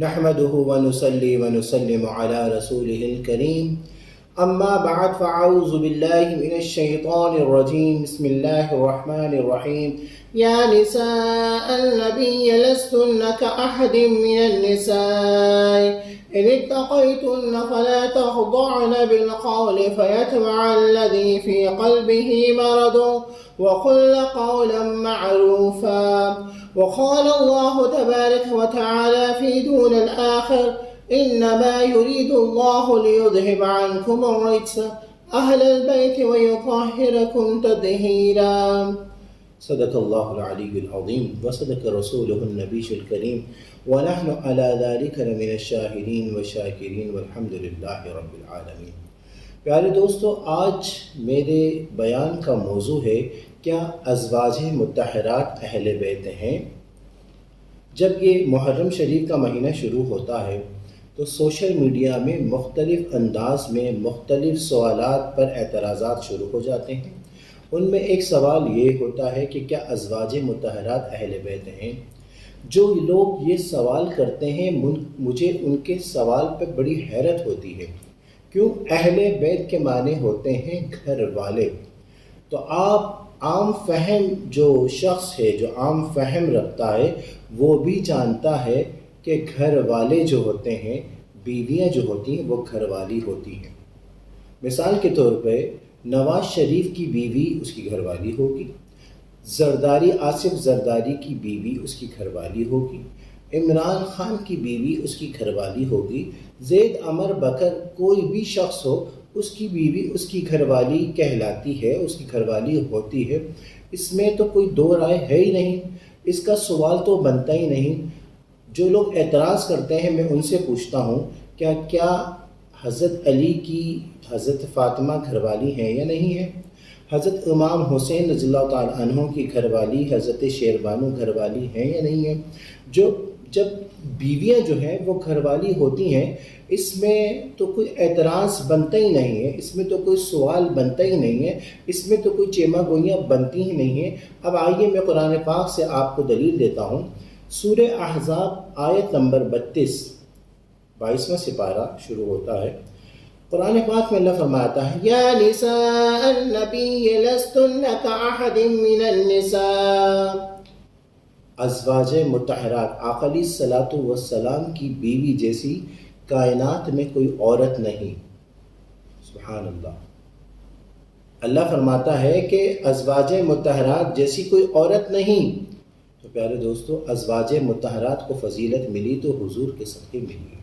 نحمده ونصلي ونسلم على رسوله الكريم أما بعد فأعوذ بالله من الشيطان الرجيم بسم الله الرحمن الرحيم يا نساء النبي لستن كأحد من النساء إن اتقيتن فلا تخضعن بالقول فيطمع الذي في قلبه مرض وقلن قولا معروفا وقال الله تبارك وتعالى في دون الآخر إنما يريد الله ليذهب عنكم الرجس أهل البيت ويطهركم تطهيرا صدق الله العلي العظيم وصدق رسوله النبي الكريم ونحن على ذلك من الشاهدين والشاكرين والحمد لله رب العالمين۔ پیارے دوستو، آج میرے بیان کا موضوع ہے کیا ازواج مطہرات اہل بیت ہیں؟ جب یہ محرم شریف کا مہینہ شروع ہوتا ہے تو سوشل میڈیا میں مختلف انداز میں مختلف سوالات پر اعتراضات شروع ہو جاتے ہیں۔ ان میں ایک سوال یہ ہوتا ہے کہ کیا ازواج مطہرات اہل بیت ہیں؟ جو لوگ یہ سوال کرتے ہیں مجھے ان کے سوال پہ بڑی حیرت ہوتی ہے۔ کیوں؟ اہل بیت کے معنی ہوتے ہیں گھر والے۔ تو آپ عام فہم جو شخص ہے، جو عام فہم رکھتا ہے، وہ بھی جانتا ہے کہ گھر والے جو ہوتے ہیں، بیویاں جو ہوتی ہیں وہ گھر والی ہوتی ہیں۔ مثال کے طور پہ نواز شریف کی بیوی اس کی گھر والی ہوگی، زرداری آصف زرداری کی بیوی اس کی گھر والی ہوگی، عمران خان کی بیوی اس کی گھر والی ہوگی، زید عمر بکر کوئی بھی شخص ہو اس کی بیوی اس کی گھر والی کہلاتی ہے، اس کی گھر والی ہوتی ہے۔ اس میں تو کوئی دو رائے ہے ہی نہیں، اس کا سوال تو بنتا ہی نہیں۔ جو لوگ اعتراض کرتے ہیں میں ان سے پوچھتا ہوں کیا حضرت علی کی حضرت فاطمہ گھر والی ہیں یا نہیں ہیں؟ حضرت امام حسین رضی اللہ تعالیٰ عنہ کی گھر والی حضرت شیربانو گھر والی ہیں یا نہیں ہیں؟ جب بیویاں جو ہیں وہ گھر والی ہوتی ہیں، اس میں تو کوئی اعتراض بنتا ہی نہیں ہے، اس میں تو کوئی سوال بنتا ہی نہیں ہے، اس میں تو کوئی چیما گوئیاں بنتی ہی نہیں ہیں۔ اب آئیے میں قرآن پاک سے آپ کو دلیل دیتا ہوں۔ سورہ احزاب آیت نمبر 22واں سپارہ شروع ہوتا ہے۔ قرآن پاک میں اللہ فرماتا ہے یا نساء النبی لستن کأحد من النساء، ازواج مطہرات آقا علیہ الصلوۃ والسلام کی بیوی جیسی کائنات میں کوئی عورت نہیں۔ سبحان اللہ۔ اللہ فرماتا ہے کہ ازواج مطہرات جیسی کوئی عورت نہیں۔ تو پیارے دوستو، ازواج مطہرات کو فضیلت ملی تو حضور کے صدقے ملی ہے،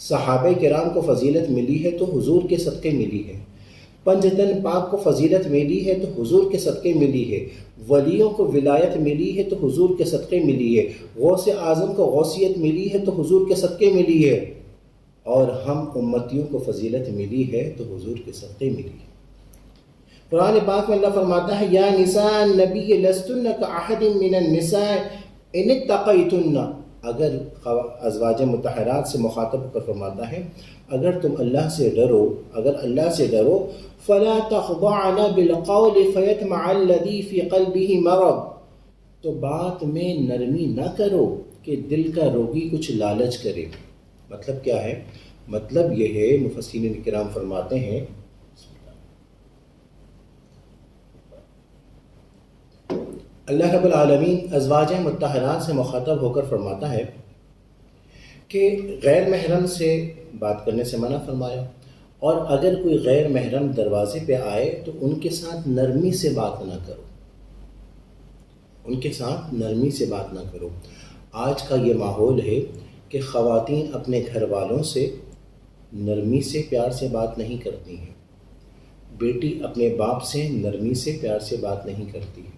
صحابہ کرام کو فضیلت ملی ہے تو حضور کے صدقے ملی ہے، پنجتن پاک کو فضیلت ملی ہے تو حضور کے صدقے ملی ہے، ولیوں کو ولایت ملی ہے تو حضور کے صدقے ملی ہے، غوث اعظم کو غوثیت ملی ہے تو حضور کے صدقے ملی ہے، اور ہم امتیوں کو فضیلت ملی ہے تو حضور کے صدقے ملی ہے۔ قرآن پاک میں اللہ فرماتا ہے یا نساء النبی لستن کأحد من النساء ان اتقیتن، اگر ازواج مطہرات سے مخاطب کر فرماتا ہے اگر تم اللہ سے ڈرو فلا تخضعن بالقول فیطمع الذی فی قلبہ مرض، تو بات میں نرمی نہ کرو کہ دل کا روگی کچھ لالچ کرے۔ مطلب کیا ہے؟ مطلب یہ ہے، مفسرین کرام فرماتے ہیں اللہ رب العالمین ازواج مطہرات سے مخاطب ہو کر فرماتا ہے کہ غیر محرم سے بات کرنے سے منع فرمایا، اور اگر کوئی غیر محرم دروازے پہ آئے تو ان کے ساتھ نرمی سے بات نہ کرو، ان کے ساتھ نرمی سے بات نہ کرو۔ آج کا یہ ماحول ہے کہ خواتین اپنے گھر والوں سے نرمی سے پیار سے بات نہیں کرتی ہیں، بیٹی اپنے باپ سے نرمی سے پیار سے بات نہیں کرتی ہے،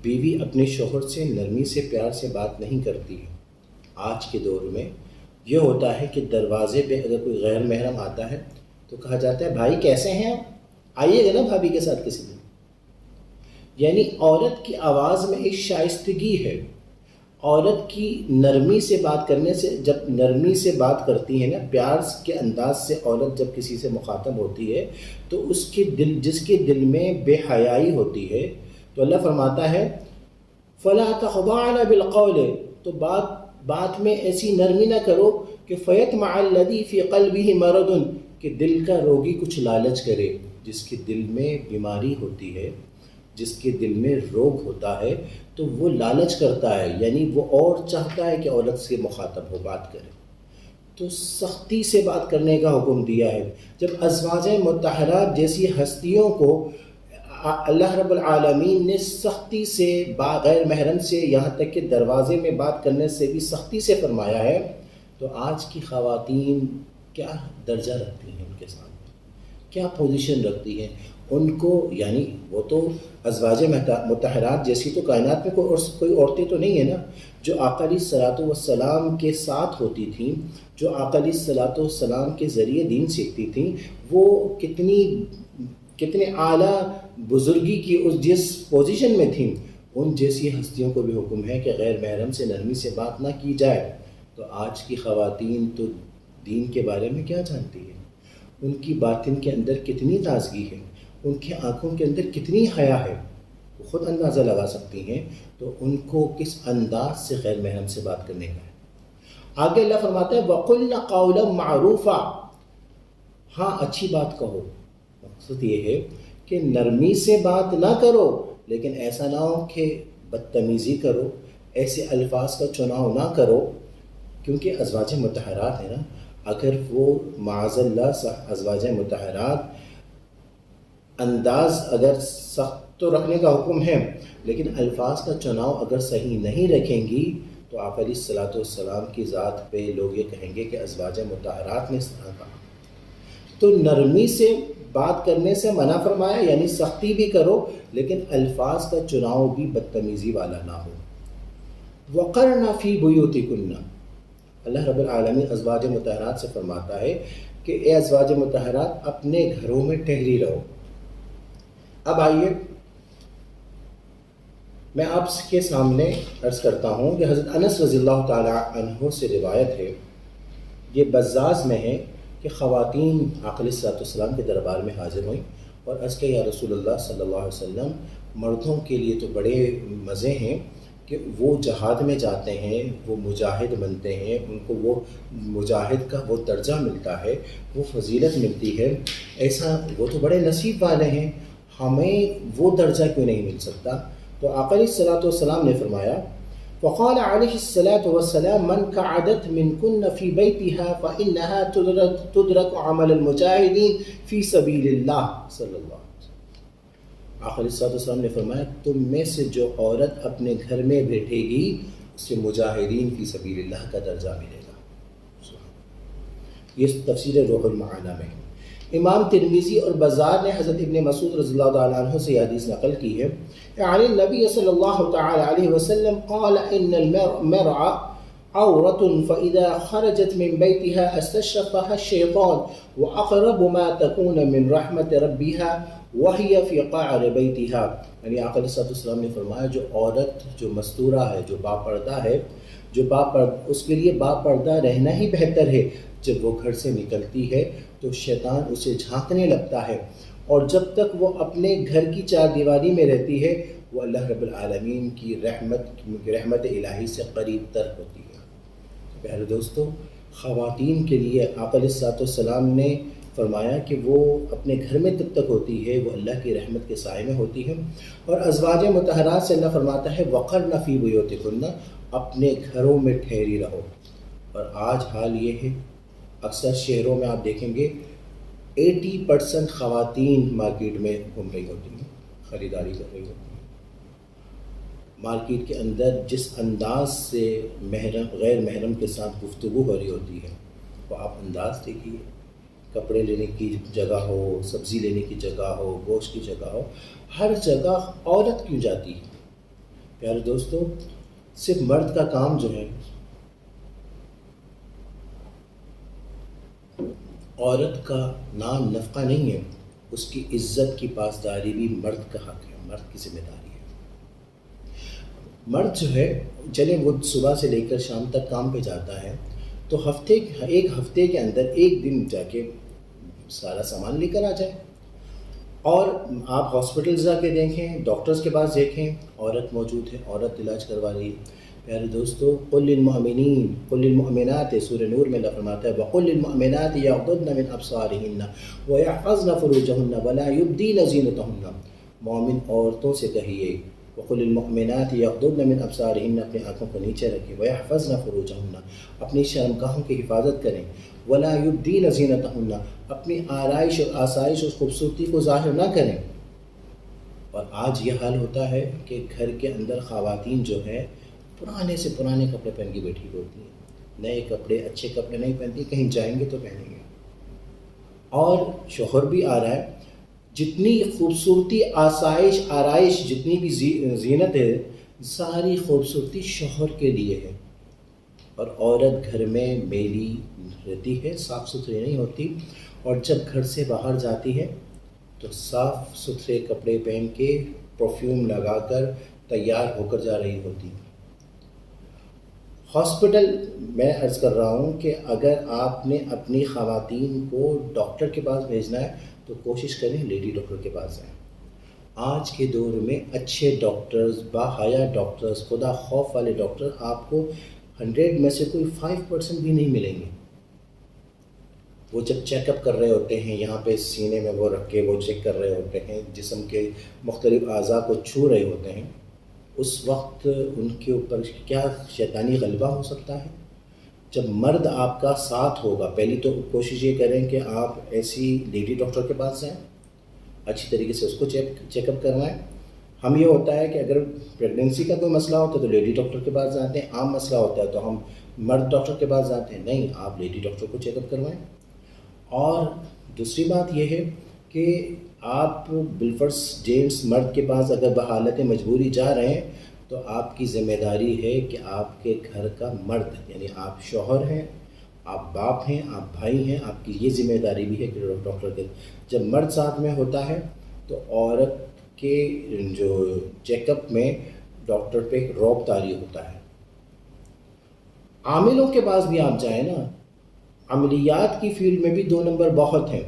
بیوی اپنے شوہر سے نرمی سے پیار سے بات نہیں کرتی ہے۔ آج کے دور میں یہ ہوتا ہے کہ دروازے پہ اگر کوئی غیر محرم آتا ہے تو کہا جاتا ہے بھائی کیسے ہیں آپ، آئیے گا نا بھابھی کے ساتھ کسی دن۔ یعنی عورت کی آواز میں ایک شائستگی ہے، عورت کی نرمی سے بات کرنے سے، جب نرمی سے بات کرتی ہے نا، پیار کے انداز سے عورت جب کسی سے مخاطب ہوتی ہے تو اس کے دل، جس کے دل میں بے حیائی ہوتی ہے، تو اللہ فرماتا ہے فَلَا تَخْضَعْنَ بِالْقَوْلِ، تو بات بات میں ایسی نرمی نہ کرو کہ فیطمع الذی فی قلبہ مرض، کہ دل کا روگی کچھ لالچ کرے، جس کے دل میں بیماری ہوتی ہے، جس کے دل میں روگ ہوتا ہے تو وہ لالچ کرتا ہے، یعنی وہ اور چاہتا ہے کہ عورت سے مخاطب ہو، بات کرے، تو سختی سے بات کرنے کا حکم دیا ہے۔ جب ازواج مطہرات جیسی ہستیوں کو اللہ رب العالمین نے سختی سے غیر محرم سے، یہاں تک کہ دروازے میں بات کرنے سے بھی سختی سے فرمایا ہے، تو آج کی خواتین کیا درجہ رکھتی ہیں ان کے سامنے، کیا پوزیشن رکھتی ہیں ان کو؟ یعنی وہ تو ازواج مطہرات جیسی تو کائنات میں کوئی عورتیں تو نہیں ہیں نا، جو آقا علیہ الصلوۃ والسلام کے ساتھ ہوتی تھیں، جو آقا علیہ الصلوۃ والسلام کے ذریعے دین سیکھتی تھیں، وہ کتنے اعلیٰ بزرگی کی جس پوزیشن میں تھیں، ان جیسی ہستیوں کو بھی حکم ہے کہ غیر محرم سے نرمی سے بات نہ کی جائے۔ تو آج کی خواتین تو دین کے بارے میں کیا جانتی ہیں؟ ان کی باطن کے اندر کتنی تازگی ہے، ان کی آنکھوں کے اندر کتنی حیا ہے، وہ خود اندازہ لگا سکتی ہیں، تو ان کو کس انداز سے غیر محرم سے بات کرنے کا ہے۔ آگے اللہ فرماتا ہے وَقُلْنَ قَوْلًا مَعْرُوفًا، ہاں اچھی بات کہو۔ مقصد یہ ہے کہ نرمی سے بات نہ کرو، لیکن ایسا نہ ہو کہ بدتمیزی کرو، ایسے الفاظ کا چناؤ نہ کرو، کیونکہ ازواج مطہرات ہیں نا، اگر وہ معاذ اللہ ازواج مطہرات انداز اگر سخت تو رکھنے کا حکم ہے، لیکن الفاظ کا چناؤ اگر صحیح نہیں رکھیں گی تو آقا علیہ الصلوۃ والسلام کی ذات پہ لوگ یہ کہیں گے کہ ازواج مطہرات نے اس طرح کہا۔ تو نرمی سے بات کرنے سے منع فرمایا، یعنی سختی بھی کرو لیکن الفاظ کا چناؤ بھی بدتمیزی والا نہ ہو۔ وَقَرْنَ فِي بُيُوتِكُنَّ، اللہ رب العالمین ازواج مطہرات سے فرماتا ہے کہ اے ازواج مطہرات اپنے گھروں میں ٹھہری رہو۔ اب آئیے میں آپ کے سامنے عرض کرتا ہوں کہ حضرت انس رضی اللہ تعالی عنہ سے روایت ہے، یہ بزاز میں ہے کہ خواتین آقا علیہ الصلوۃ والسلام کے دربار میں حاضر ہوئیں اور عرض کہ یا رسول اللہ صلی اللہ علیہ وسلم، مردوں کے لیے تو بڑے مزے ہیں کہ وہ جہاد میں جاتے ہیں، وہ مجاہد بنتے ہیں، ان کو وہ مجاہد کا وہ درجہ ملتا ہے، وہ فضیلت ملتی ہے، ایسا وہ تو بڑے نصیب والے ہیں، ہمیں وہ درجہ کیوں نہیں مل سکتا؟ تو آقا علیہ الصلوۃ والسلام نے فرمایا وقال علیہ الصلاۃ والسلام من قعدت منکن فی بیتها فإنها تدرک عمل المجاہدین فی سبیل اللہ صلی اللہ علیہ وسلم۔ آقا علیہ الصلوۃ والسلام نے فرمایا تم میں سے جو عورت اپنے گھر میں بیٹھے گی اسے مجاہدین فی سبیل اللہ کا درجہ ملے گا۔ یہ تفسیر روح المعانی میں ہے۔ امام ترمذی اور بزار نے حضرت ابن مسعود رضی اللہ تعالیٰ عنہ سے حدیث نقل کی ہے، عن النبی صلی اللہ تعالی علیہ وسلم قال ان المرأة عورة فإذا خرجت من بيتها استشرفها الشيطان وأقرب ما تكون من رحمة ربها وهي في قعر بيتها، یعنی آقا علیہ السلام نے فرمایا جو عورت جو مستورہ ہے، جو باپردہ ہے، اس کے لیے باپردہ رہنا ہی بہتر ہے۔ جب وہ گھر سے نکلتی ہے تو شیطان اسے جھانکنے لگتا ہے، اور جب تک وہ اپنے گھر کی چار دیواری میں رہتی ہے وہ اللہ رب العالمین کی رحمت الہی سے قریب تر ہوتی ہے۔ پیارے دوستو، خواتین کے لیے آقا علیہ الصلوۃ والسلام نے فرمایا کہ وہ اپنے گھر میں تب تک ہوتی ہے وہ اللہ کی رحمت کے سائے میں ہوتی ہے، اور ازواج مطہرات سے اللہ فرماتا ہے وقرن فی بیوتکن، اپنے گھروں میں ٹھہری رہو۔ اور آج حال یہ ہے، اکثر شہروں میں آپ دیکھیں گے 80% خواتین مارکیٹ میں گھوم رہی ہوتی ہیں، خریداری کر رہی ہوتی ہیں۔ مارکیٹ کے اندر جس انداز سے غیر محرم کے ساتھ گفتگو ہو رہی ہوتی ہے وہ آپ انداز دیکھیے، کپڑے لینے کی جگہ ہو، سبزی لینے کی جگہ ہو، گوشت کی جگہ ہو، ہر جگہ عورت کیوں جاتی ہے؟ پیارے دوستو، صرف مرد کا کام جو ہے، عورت کا نام نفقہ نہیں ہے، اس کی عزت کی پاسداری بھی مرد کا حق ہے، مرد کی ذمہ داری ہے۔ مرد جو ہے چلے وہ صبح سے لے کر شام تک کام پہ جاتا ہے تو ایک ہفتے کے اندر ایک دن جا کے سارا سامان لے کر آ جائے، اور آپ ہاسپٹل جا کے دیکھیں، ڈاکٹرز کے پاس دیکھیں، عورت موجود ہے، عورت علاج کروا رہی ہے۔ پیارے دوستو، قل للمؤمنین قل للمؤمنات، سورہ نور میں اللہ فرماتا ہے وقل للمؤمنات یغضضن من ابصارہن ویحفظن فروجہن ولا یبدین زینتہن، مومن عورتوں سے کہیے وقل للمؤمنات یغضضن من ابصارہن، اپنی آنکھوں کو نیچے رکھیں، ویحفظن فروجہن، اپنی شرمگاہوں کی حفاظت کریں، ولا یبدین زینتہن، اپنی آرائش اور آسائش اور خوبصورتی کو ظاہر نہ کریں۔ اور آج یہ حال ہوتا ہے کہ گھر کے اندر خواتین جو ہے پرانے سے پرانے کپڑے پہن کے بیٹھی ہوتی ہیں، نئے کپڑے اچھے کپڑے نہیں پہنتی، کہیں جائیں گے تو پہنیں گے، اور شوہر بھی آ رہا ہے، جتنی خوبصورتی آسائش آرائش جتنی بھی زینت ہے ساری خوبصورتی شوہر کے لیے ہے، اور عورت گھر میں میلی رہتی ہے، صاف ستھری نہیں ہوتی، اور جب گھر سے باہر جاتی ہے تو صاف ستھرے کپڑے پہن کے پرفیوم لگا کر تیار ہو کر جا رہی ہوتی۔ ہاسپٹل میں عرض کر رہا ہوں کہ اگر آپ نے اپنی خواتین کو ڈاکٹر کے پاس بھیجنا ہے تو کوشش کریں لیڈی ڈاکٹر کے پاس جائیں۔ آج کے دور میں اچھے ڈاکٹرز، باحیا ڈاکٹرز، خدا خوف والے ڈاکٹر آپ کو 100 میں سے کوئی 5% بھی نہیں ملیں گے۔ وہ جب چیک اپ کر رہے ہوتے ہیں، یہاں پہ سینے میں وہ رکھ کے وہ چیک کر رہے ہوتے ہیں، جسم کے مختلف اعضاء کو چھو رہے ہوتے ہیں، اس وقت ان کے اوپر کیا شیطانی غلبہ ہو سکتا ہے۔ جب مرد آپ کا ساتھ ہوگا، پہلی تو کوشش یہ کریں کہ آپ ایسی لیڈی ڈاکٹر کے پاس جائیں، اچھی طریقے سے اس کو چیک اپ کروائیں۔ ہم یہ ہوتا ہے کہ اگر پریگننسی کا کوئی مسئلہ ہوتا ہے تو لیڈی ڈاکٹر کے پاس جاتے ہیں، عام مسئلہ ہوتا ہے تو ہم مرد ڈاکٹر کے پاس جاتے ہیں، نہیں، آپ لیڈی ڈاکٹر کو چیک اپ کروائیں۔ اور دوسری بات یہ ہے کہ آپ بالفرض جینٹس مرد کے پاس اگر بحالت مجبوری جا رہے ہیں تو آپ کی ذمہ داری ہے کہ آپ کے گھر کا مرد، یعنی آپ شوہر ہیں، آپ باپ ہیں، آپ بھائی ہیں، آپ کی یہ ذمہ داری بھی ہے کہ ڈاکٹر کے جب مرد ساتھ میں ہوتا ہے تو عورت کے جو چیک اپ میں ڈاکٹر پہ ایک رعب طاری ہوتا ہے۔ عاملوں کے پاس بھی آپ جائیں نا، عملیات کی فیلڈ میں بھی 2 نمبر بہت ہیں،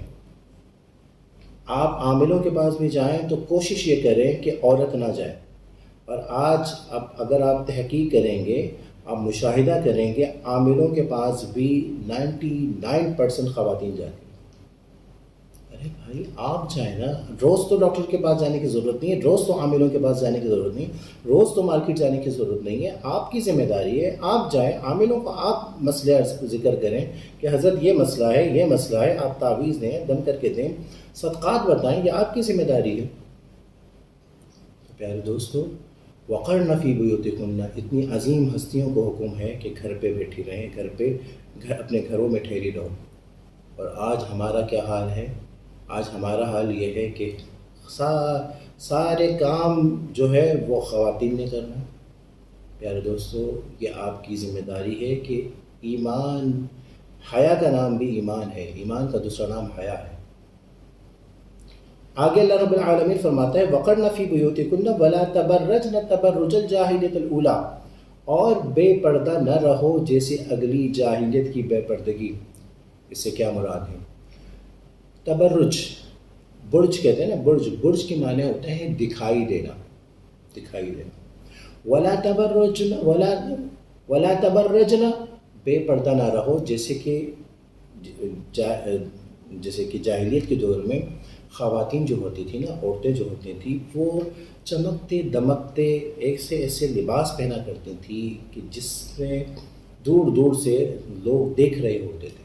آپ عاملوں کے پاس بھی جائیں تو کوشش یہ کریں کہ عورت نہ جائے۔ اور آج اب اگر آپ تحقیق کریں گے، آپ مشاہدہ کریں گے، عاملوں کے پاس بھی 99% خواتین جاتی ہیں۔ ارے بھائی آپ جائیں نا، روز تو ڈاکٹر کے پاس جانے کی ضرورت نہیں ہے، روز تو عاملوں کے پاس جانے کی ضرورت نہیں ہے، روز تو مارکیٹ جانے کی ضرورت نہیں ہے، آپ کی ذمہ داری ہے آپ جائیں، عاملوں کو آپ مسئلہ ذکر کریں کہ حضرت یہ مسئلہ ہے، یہ مسئلہ ہے، آپ تعویذ دیں، دم کر کے دیں، صدقات بتائیں، یہ آپ کی ذمہ داری ہے۔ پیارے دوستو، وقرن فی بیوتکن، اتنی عظیم ہستیوں کو حکم ہے کہ گھر پہ بیٹھی رہیں، اپنے گھروں میں ٹھہری رہو۔ اور آج ہمارا کیا حال ہے؟ آج ہمارا حال یہ ہے کہ سارے کام جو ہے وہ خواتین نے کرنا ہے۔ پیارے دوستو، یہ آپ کی ذمہ داری ہے کہ ایمان، حیا کا نام بھی ایمان ہے، ایمان کا دوسرا نام حیا ہے۔ آگے اللہ رب العالمین فرماتا ہے وَقَرْنَ فِي بُيُوتِكُنَّ وَلَا تَبَرَّجْنَ تَبَرُّجَ الْجَاهِلِيَّةِ الْأُولَىٰ، اور بے پردہ نہ رہو جیسے اگلی جاہلیت کی بے پردگی۔ اس سے کیا مراد ہے؟ تبرج، برج کہتے ہیں نا، برج کے معنی ہوتے ہیں دکھائی دینا، دکھائی دینا۔ وَلَا تَبَرَّجْنَ، بے پردہ نہ رہو جیسے کہ جاہلیت کے دور میں خواتین جو ہوتی تھی نا، عورتیں جو ہوتی تھیں، وہ چمکتے دمکتے ایسے لباس پہنا کرتی تھی کہ جس میں دور دور سے لوگ دیکھ رہے ہوتے تھے۔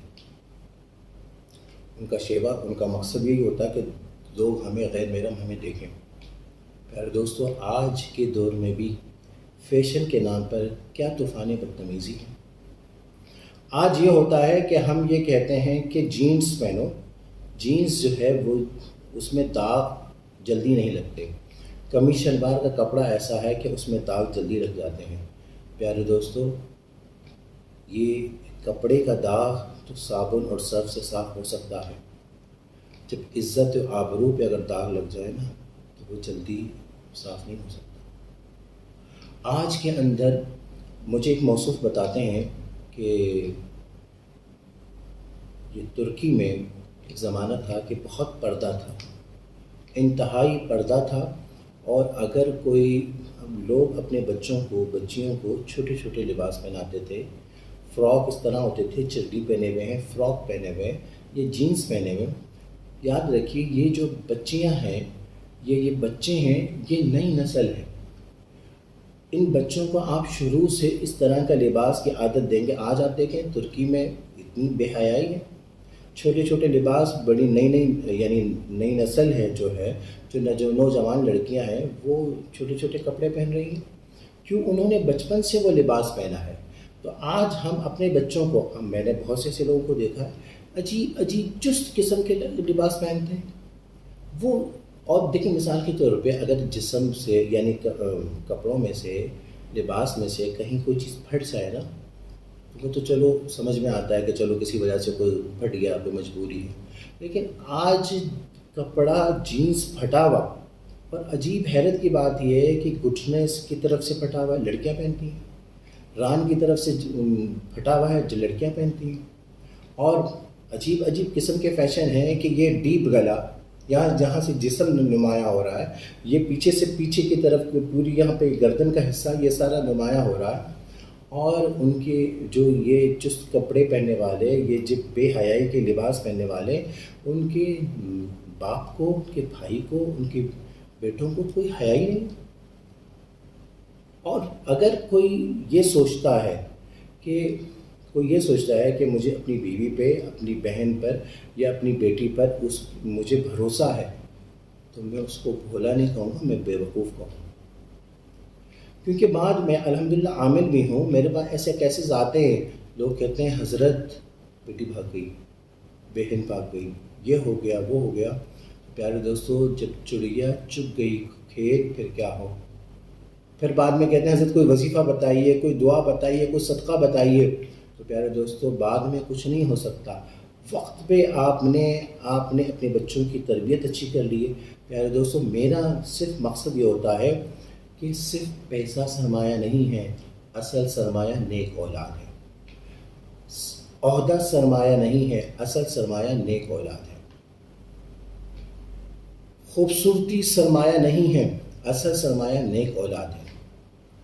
ان کا شیوا، ان کا مقصد یہی ہوتا کہ لوگ ہمیں غیر محرم ہمیں دیکھیں۔ پیارے دوستو، آج کے دور میں بھی فیشن کے نام پر کیا طوفان بدتمیزی ہے۔ آج یہ ہوتا ہے کہ ہم یہ کہتے ہیں کہ جینس پہنو، جینس جو ہے وہ اس میں داغ جلدی نہیں لگتے، کمی شلوار کا کپڑا ایسا ہے کہ اس میں داغ جلدی لگ جاتے ہیں۔ پیارے دوستو، یہ کپڑے کا داغ تو صابن اور سرف سے صاف ہو سکتا ہے، جب عزت و آبرو پہ اگر داغ لگ جائے نا تو وہ جلدی صاف نہیں ہو سکتا۔ آج کے اندر مجھے ایک موصوف بتاتے ہیں کہ یہ ترکی میں ایک زمانہ تھا کہ بہت پردہ تھا، انتہائی پردہ تھا، اور اگر کوئی ہم لوگ اپنے بچوں کو بچیوں کو چھوٹے چھوٹے لباس پہناتے تھے، فراک اس طرح ہوتے تھے، چڈی پہنے ہوئے ہیں، فراک پہنے ہوئے ہیں، یہ جینس پہنے ہوئے. یاد رکھیے یہ جو بچیاں ہیں یہ بچے ہیں، یہ نئی نسل ہے. ان بچوں کو آپ شروع سے اس طرح کا لباس کی عادت دیں گے. آج آپ دیکھیں ترکی میں اتنی بے حیائی ہے، چھوٹے چھوٹے لباس، بڑی نئی نسل ہے جو نوجوان لڑکیاں ہیں وہ چھوٹے چھوٹے کپڑے پہن رہی ہیں. کیوں؟ انہوں نے بچپن سے وہ لباس پہنا ہے. تو آج ہم اپنے بچوں کو، میں نے بہت سے ایسے لوگوں کو دیکھا ہے عجیب عجیب چست قسم کے لباس پہنتے ہیں وہ. اور دیکھیں مثال کے طور پہ اگر جسم سے کپڑوں میں سے، لباس میں سے کہیں کوئی چیز پھٹ جائے نا، وہ تو چلو سمجھ میں آتا ہے کہ چلو کسی وجہ سے کوئی پھٹ گیا، کوئی مجبوری ہے. لیکن آج کپڑا جینس پھٹا ہوا، اور عجیب حیرت کی بات یہ ہے کہ گھٹنے کی طرف سے پھٹا ہوا لڑکیاں پہنتی ہیں، ران کی طرف سے پھٹا ہوا ہے جو لڑکیاں پہنتی ہیں. اور عجیب عجیب قسم کے فیشن ہیں کہ یہ ڈیپ گلا، جہاں سے جسم نمایاں ہو رہا ہے، یہ پیچھے کی طرف پوری یہاں پہ گردن کا حصہ یہ سارا نمایاں ہو رہا ہے. اور ان کے جو یہ چست کپڑے پہننے والے، یہ جو بے حیائی کے لباس پہننے والے، ان کے باپ کو، ان کے بھائی کو، ان کے بیٹوں کو کوئی حیا ہی نہیں. اور اگر کوئی یہ سوچتا ہے کہ مجھے اپنی بیوی پہ، اپنی بہن پر یا اپنی بیٹی پر مجھے بھروسہ ہے، تو میں اس کو بھولا نہیں کہوں گا، میں بیوقوف کہوں گا. کیونکہ بعد میں الحمدللہ عامل بھی ہوں، میرے پاس ایسے کیسز آتے ہیں، لوگ کہتے ہیں حضرت بیٹی بھاگ گئی، بہن بھاگ گئی، یہ ہو گیا، وہ ہو گیا. پیارے دوستو، جب چڑیا چگ گئی کھیت پھر کیا ہو. پھر بعد میں کہتے ہیں حضرت کوئی وظیفہ بتائیے، کوئی دعا بتائیے، کوئی صدقہ بتائیے. تو پیارے دوستو بعد میں کچھ نہیں ہو سکتا. وقت پہ آپ نے اپنے بچوں کی تربیت اچھی کر لی ہے. پیارے دوستو میرا صرف مقصد یہ ہوتا ہے کہ صرف پیسہ سرمایہ نہیں ہے، اصل سرمایہ نیک اولاد ہے. عہدہ سرمایہ نہیں ہے، اصل سرمایہ نیک اولاد ہے. خوبصورتی سرمایہ نہیں ہے، اصل سرمایہ نیک اولاد ہے.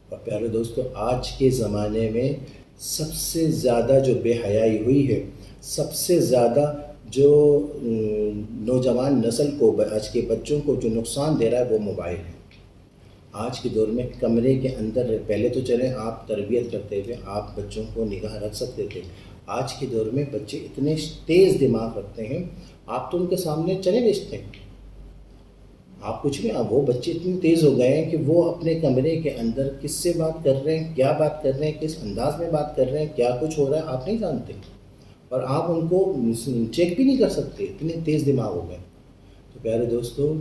اور پیارے دوستو آج کے زمانے میں سب سے زیادہ جو بے حیائی ہوئی ہے، سب سے زیادہ جو نوجوان نسل کو، آج کے بچوں کو جو نقصان دے رہا ہے وہ موبائل ہے. آج کے دور میں کمرے کے اندر، پہلے تو چلیں آپ تربیت کرتے ہوئے آپ بچوں کو نگاہ رکھ سکتے تھے. آج کے دور میں بچے اتنے تیز دماغ رکھتے ہیں، آپ تو ان کے سامنے چلے بیچتے ہیں، آپ کچھ بھی، وہ بچے اتنے تیز ہو گئے ہیں کہ وہ اپنے کمرے کے اندر کس سے بات کر رہے ہیں، کیا بات کر رہے ہیں، کس انداز میں بات کر رہے ہیں، کیا کچھ ہو رہا ہے آپ نہیں جانتے، اور آپ ان کو چیک بھی نہیں کر سکتے، اتنے تیز دماغ ہو گئے. تو پیارے دوستو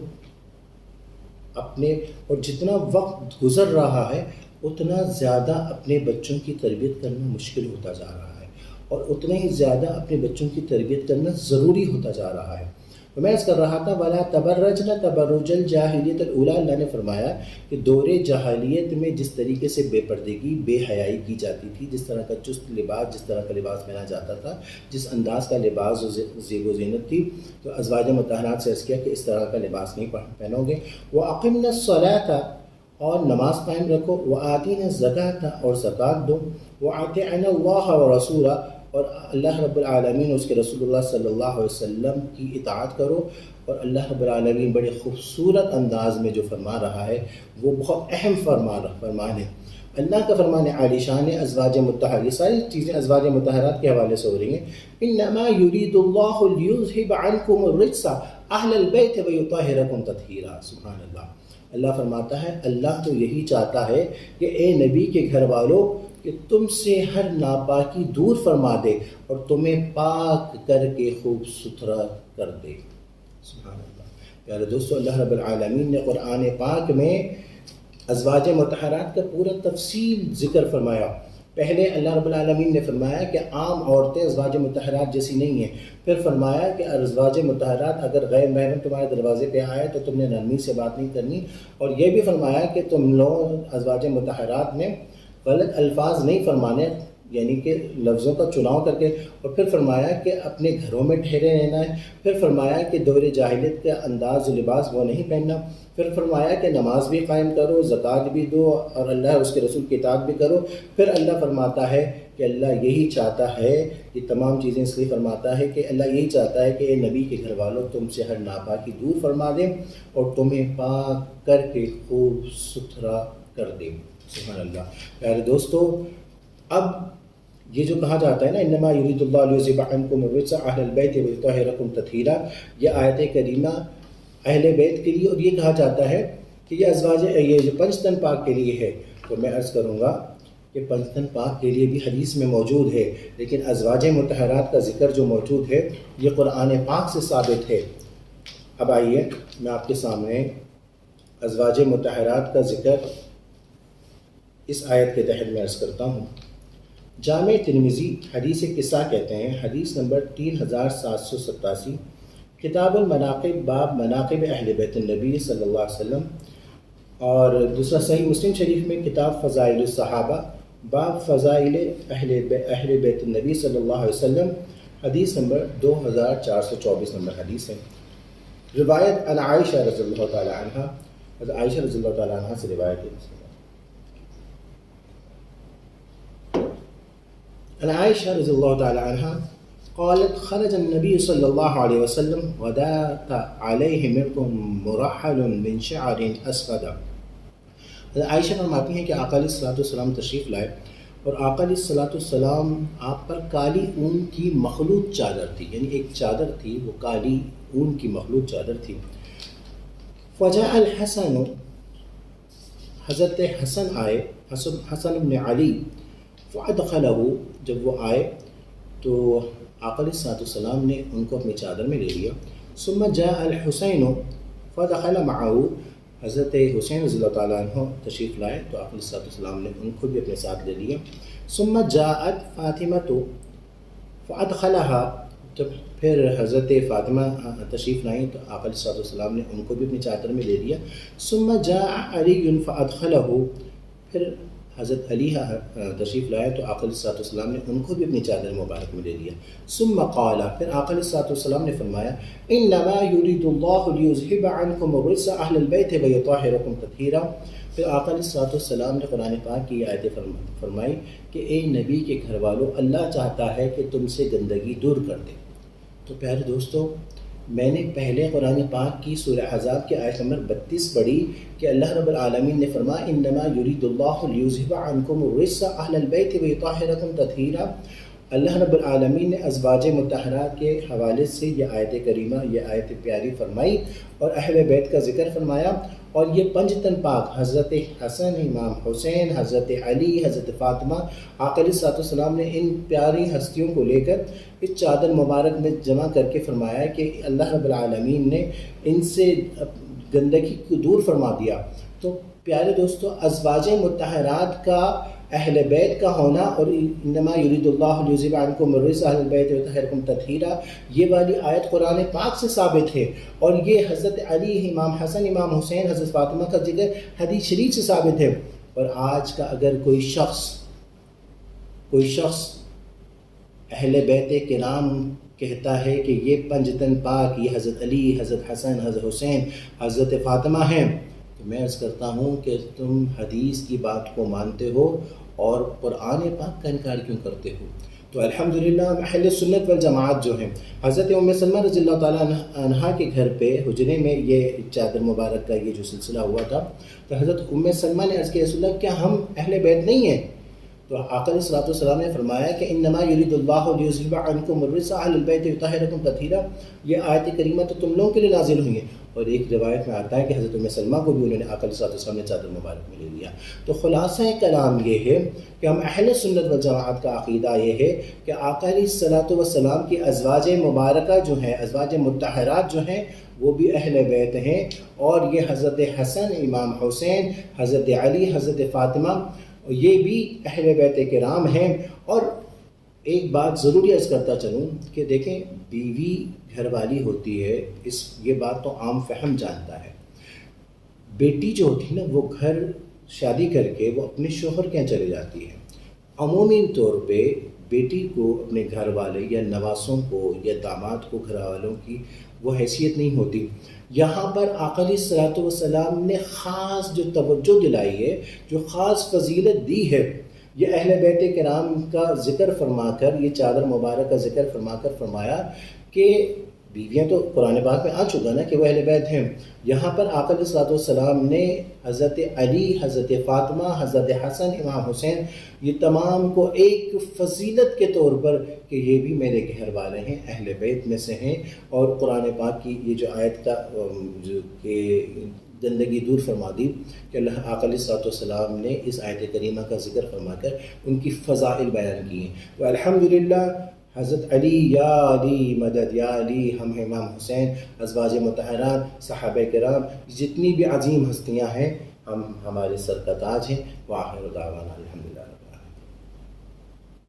اور جتنا وقت گزر رہا ہے اتنا زیادہ اپنے بچوں کی تربیت کرنا مشکل ہوتا جا رہا ہے، اور اتنا ہی زیادہ اپنے بچوں کی تربیت کرنا ضروری ہوتا جا رہا ہے. تو میں کر رہا تھا وَلَا تَبَرَّجْنَ تَبَرُّجَ الْجَاهِلِيَّةِ الْأُولَىٰ، اللہ نے فرمایا کہ دور جاہلیت میں جس طریقے سے بے پردگی، بے حیائی کی جاتی تھی، جس طرح کا چست لباس، جس طرح کا لباس پہنا جاتا تھا، جس انداز کا لباس زیب و زینت تھی، تو ازواج مطہرات سے عرض کیا کہ اس طرح کا لباس نہیں پہنو گے. وَأَقِمْنَ الصَّلَاةَ، اور نماز قائم رکھو، وَآتِينَ الزَّكَاةَ، اور زکوٰۃ دو، وَأَطِعْنَ اللَّهَ وَرَسُولَهُ، اور اللہ رب العالمین اور اس کے رسول اللہ صلی اللہ علیہ وسلم کی اطاعت کرو. اور اللہ رب العالمین بڑے خوبصورت انداز میں جو فرما رہا ہے وہ بہت اہم فرمان ہے. اللہ کا فرمان عالی شان ہے. ازواج مطہرات، یہ ساری چیزیں ازواج مطہرات کے حوالے سے ہو رہی ہیں. انما یرید اللہ لیذھب عنکم الرجس اہل البیت ویطہرکم تطہیرا. سبحان اللہ. اللہ فرماتا ہے اللہ تو یہی چاہتا ہے کہ اے نبی کے گھر والوں کہ تم سے ہر ناپاکی دور فرما دے اور تمہیں پاک کر کے خوب ستھرا کر دے. سبحان اللہ. پیارے دوستو اللہ رب العالمین نے قرآن پاک میں ازواج مطہرات کا پورا تفصیل ذکر فرمایا. پہلے اللہ رب العالمین نے فرمایا کہ عام عورتیں ازواج مطہرات جیسی نہیں ہیں. پھر فرمایا کہ ازواج مطہرات اگر غیر محرم تمہارے دروازے پہ آئے تو تم نے نرمی سے بات نہیں کرنی. اور یہ بھی فرمایا کہ تم لوگ ازواج مطہرات میں غلط الفاظ نہیں فرمانے، یعنی کہ لفظوں کا چناؤ کر کے، اور پھر فرمایا کہ اپنے گھروں میں ٹھہرے رہنا ہے، پھر فرمایا کہ دور جاہلیت کا انداز و لباس وہ نہیں پہننا، پھر فرمایا کہ نماز بھی قائم کرو، زکوٰۃ بھی دو، اور اللہ اس کے رسول کی اطاعت بھی کرو۔ پھر اللہ فرماتا ہے کہ اللہ یہی چاہتا ہے، یہ تمام چیزیں اس لیے فرماتا ہے کہ اللہ یہی چاہتا ہے کہ اے نبی کے گھر والوں تم سے ہر ناپاکی دور فرما دیں اور تمہیں پاک کر کے خوب ستھرا کر دیں۔ سبحان اللہ۔ پیارے دوستو، اب یہ جو کہا جاتا ہے نا انما یرید اللہ لیذھب عنکم الرجس اہل البیت ویطہرکم تطہیرا، یہ آیت کریمہ اہل بیت کے لیے، اور یہ کہا جاتا ہے کہ یہ ازواج، یہ جو پنجتن پاک کے لیے ہے، تو میں عرض کروں گا کہ پنجتن پاک کے لیے بھی حدیث میں موجود ہے، لیکن ازواج مطہرات کا ذکر جو موجود ہے یہ قرآن پاک سے ثابت ہے۔ اب آئیے میں آپ کے سامنے ازواج مطہرات کا ذکر اس آیت کے تحت میں عرض کرتا ہوں۔ جامع ترمذی حدیث قصہ کہتے ہیں، حدیث نمبر 3787، کتاب المناقب، باب مناقب اہل بیت النبی صلی اللہ علیہ وسلم، اور دوسرا صحیح مسلم شریف میں کتاب فضائل الصحابہ، باب فضائل اہل بیت النبی صلی اللہ علیہ وسلم، حدیث نمبر 2424 نمبر حدیث ہے۔ روایت عن عائشہ رضی اللہ تعالی عنہ، عائشہ رضی اللہ تعالی عنہ سے روایت ہے۔ عن عائشہ رضی اللہ تعالی عنہ قالت خرج النبي صلی اللہ علیہ وسلم غداة علیہ مرق مرحل من شعر اسود۔ عائشہ فرماتی ہیں کہ آقا علیہ الصلوۃ والسلام تشریف لائے اور آقا علیہ الصلوۃ والسلام آپ پر کالی اون کی مخلوط چادر تھی، یعنی ایک چادر تھی وہ کالی اون کی مخلوط چادر تھی۔ فجاء الحسن، حضرت حسن آئے، حسن بن علی، فادخلہ، جب وہ آئے تو آقا علیہ الصلوۃ والسلام نے ان کو اپنی چادر میں لے لیا۔ ثم جاء الحسین فدخل معه، حضرت حسین رضی اللہ تعالیٰ عنہ تشریف لائے تو آقا علیہ الصلوۃ والسلام نے ان کو بھی اپنے ساتھ لے لیا۔ ثم جاءت فاطمۃ فادخلها، جب پھر حضرت فاطمہ تشریف لائیں تو آقا علیہ الصلوۃ والسلام نے ان کو بھی اپنی چادر میں لے لیا۔ ثم جاء علی فادخلہ، پھر حضرت علی تشریف لائے تو آقا علیہ الصلوۃ والسلام نے ان کو بھی اپنی چادر مبارک میں لے لیا۔ ثم قال، پھر آقا علیہ الصلوۃ والسلام نے فرمایا انما یرید اللہ لیذھب عنکم الرجس اہل البیت ویطہرکم تطہیرا۔ پھر آقا علیہ الصلوۃ والسلام نے قرآن پاک کی آیت فرمائی کہ اے نبی کے گھر والوں، اللہ چاہتا ہے کہ تم سے گندگی دور کر دے۔ تو پیارے دوستو، میں نے پہلے قرآن پاک کی سورہ احزاب کی آیت نمبر 32 پڑھی کہ اللہ رب العالمین نے فرمایا انما یرید اللہ لیذھب عنکم الرجس اہل البیت ویطہرکم تطہیرا۔ اللہ رب العالمین نے ازواج مطہرات کے حوالے سے یہ آیت کریمہ، یہ آیت پیاری فرمائی اور اہل بیت کا ذکر فرمایا، اور یہ پنجتن پاک حضرت حسن، امام حسین، حضرت علی، حضرت فاطمہ، آقا علیہ الصلوۃ والسلام نے ان پیاری ہستیوں کو لے کر اس چادر مبارک میں جمع کر کے فرمایا کہ اللہ رب العالمین نے ان سے گندگی کو دور فرما دیا۔ تو پیارے دوستو، ازواج مطہرات کا اہل بیت کا ہونا اور انما یرید اللہ لیذھب عنکم الرجس اہل البیت ویطہرکم تطہیرا، یہ والی آیت قرآن پاک سے ثابت ہے، اور یہ حضرت علی، امام حسن، امام حسین، حضرت فاطمہ کا ذکر حدیث شریف سے ثابت ہے۔ اور آج کا اگر کوئی شخص اہل بیت کرام کہتا ہے کہ یہ پنجتن پاک، یہ حضرت علی، حضرت حسن، حضرت حسین، حضرت فاطمہ ہیں، تو میں عرض کرتا ہوں کہ تم حدیث کی بات کو مانتے ہو اور قرآن پاک کا انکار کیوں کرتے ہو؟ تو الحمدللہ اہل سنت والجماعت جو ہیں، حضرت ام سلمہ رضی اللہ تعالیٰ عنہا کے گھر پہ حجرے میں یہ چادر مبارک کا یہ جو سلسلہ ہوا تھا، تو حضرت ام سلمہ نے عرض کیا رسول اللہ کیا ہم اہل بیت نہیں ہیں؟ تو آقا علیہ الصلوۃ والسلام نے فرمایا کہ انما یرید اللہ لیذھب عنکم الرجس اہل البیت ویطہرکم تطہیرا، یہ آیت کریمہ تو تم لوگوں کے لیے نازل ہوئی ہیں۔ اور ایک روایت میں آتا ہے کہ حضرت ام سلمہ کو بھی انہوں نے آقا علیہ الصلوۃ والسلام نے چادر مبارک میں لے لیا۔ تو خلاصہ کلام یہ ہے کہ ہم اہل سنت والجماعت کا عقیدہ یہ ہے کہ آقا علیہ الصلوۃ والسلام کی ازواج مبارکہ جو ہیں، ازواج مطہرات جو ہیں، وہ بھی اہل بیت ہیں، اور یہ حضرت حسن، امام حسین، حضرت علی، حضرت فاطمہ، یہ بھی اہل بیت کرام ہیں۔ اور ایک بات ضروری عرض کرتا چلوں کہ دیکھیں، بیوی گھر والی ہوتی ہے، یہ بات تو عام فہم جانتا ہے۔ بیٹی جو ہوتی ہے نا، وہ گھر شادی کر کے وہ اپنے شوہر کے یہاں چلے جاتی ہے، عمومی طور پہ بیٹی کو اپنے گھر والے یا نواسوں کو یا داماد کو گھر والوں کی وہ حیثیت نہیں ہوتی. یہاں پر آقا علیہ الصلوۃ والسلام نے خاص جو توجہ دلائی ہے، جو خاص فضیلت دی ہے، یہ اہل بیت کرام کا ذکر فرما کر، یہ چادر مبارک کا ذکر فرما کر فرمایا کہ بیویاں تو قرآن پاک میں آ چکا نا کہ وہ اہل بیت ہیں. یہاں پر آقا علیہ الصلوۃ والسلام نے حضرت علی، حضرت فاطمہ، حضرت حسن، امام حسین، یہ تمام کو ایک فضیلت کے طور پر کہ یہ بھی میرے گھر والے ہیں، اہل بیت میں سے ہیں. اور قرآن پاک کی یہ جو آیت کا کہ گندگی دور فرما دی کہ اللہ آقا علیہ الصلوۃ والسلام نے اس آیت کریمہ کا ذکر فرما کر ان کی فضائل بیان کی ہیں. والحمدللہ حضرت علی، یا علی مدد، یا علی، ہم امام حسین، ازواج مطہرات، صحابہ کرام، جتنی بھی عظیم ہستیاں ہیں ہمارے سر کا تاج ہیں. وآخر دعوانا الحمدللہ.